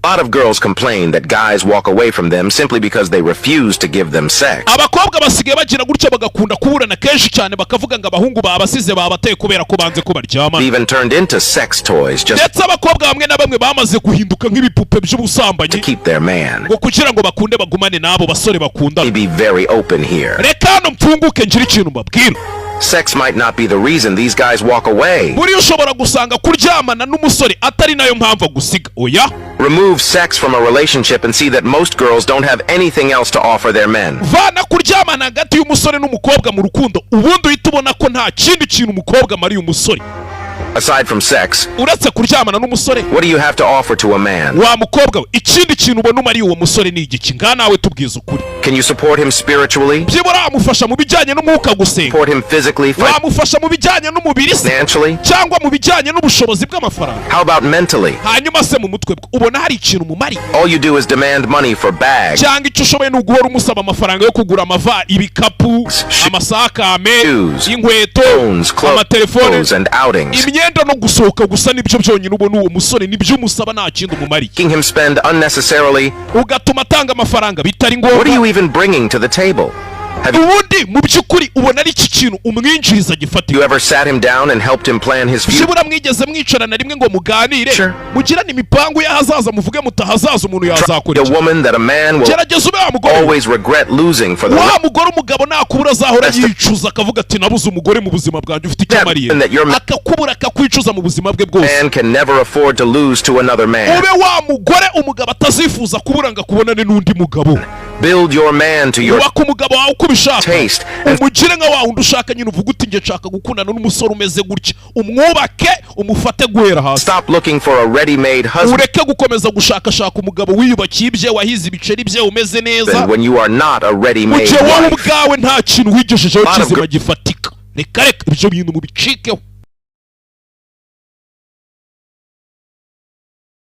A lot of girls complain that guys walk away from them simply because they refuse to give them sex. Abakobwa basigaye bagira gutya bagakunda kuburana kenshi cyane bakavuga ngo abahungu babasize babateye kubera ko banze ko baryama. Even turned into sex toys just ndetse abakobwa bamwe na bamwe bamaze guhinduka nk'ibipupe by'ubusambanyi to keep their man. ngo kugira ngo bakunde bagumane nabo basore bakunda. Be very open here. Reka hano mfunguke ngira ikintu mbabwira. Sex might not be the reason these guys walk away. Buriya ushobora gusanga kuryamana n'umusore atari nayo mpamvu agusiga. Oya. Remove sex from a relationship and see that most girls don't have anything else to offer their men. Vana kuryamana hagati y'umusore n'umukobwa mu rukundo ubundi uhita ubona ko nta kindi kintu umukobwa amariye umusore. Aside from sex, uretse kuryamana n'umusore, what do you have to offer to a man? Wa mukobwa ikindi kintu ubona umariye uwo musore ni igiki? Nga nawe tubwiza ukuri. Can you support him spiritually? Byibura amufasha mu bijyanye n'umwuka gusenga. Support him physically, wamufasha mu bijyanye n'umubiri se, financially, cyangwa mu bijyanye n'ubushobozi bw'amafaranga. How about mentally? Hanyuma se mu mutwe ubona hari ikintu mumari. All you do is demand money for bags. Cyangwa icyo ushoboye ni uguhora umusaba amafaranga yo kugura amava, ibikapu, amasakame, inkweto, amatelefone, imyenda no gusohoka gusa nibyo byonyine ubona uwo musore nibyo umusaba nta kindi umumari. Making him spend unnecessarily. Ugatuma atanga amafaranga bitari ngombwa. What are you even bringing to the table? Ubundi mu byukuri ubona ari iki kintu umwinjiriza gifatika. You ever sat him down and helped him plan his future? Shibura mwigeze mwicarana rimwe ngo muganire, mugirane imipango y'ahazaza, muvuge mutahazaza umuntu yazakora. The woman that a man will always regret losing for the wa mugore umugabo nakubura azahora yicuza akavuga ati nabuze umugore mu buzima bwanjye ufite icyo mariye, akakubura akakwicuza mu buzima bwe bwose. Man can never afford to lose to another man. Ube wa mugore umugabo atazifuza kubura ngo akubonane n'undi mugabo. Build your man to your taste. Umugire nka wa undi ushaka nyine uvuga uti nge nshaka gukundana n'umusore umeze gutya, umwubake umufate guhera hasi. Stop looking for a ready-made husband. Ureke gukomeza gushakashaka umugabo wiyubakiye ibye, wahize ibiceri bye, umeze neza. When you are not a ready-made wife. Wowe ubwawe nta kintu wigejejeho kizima gifatika. Reka ibyo bintu mubicikeho.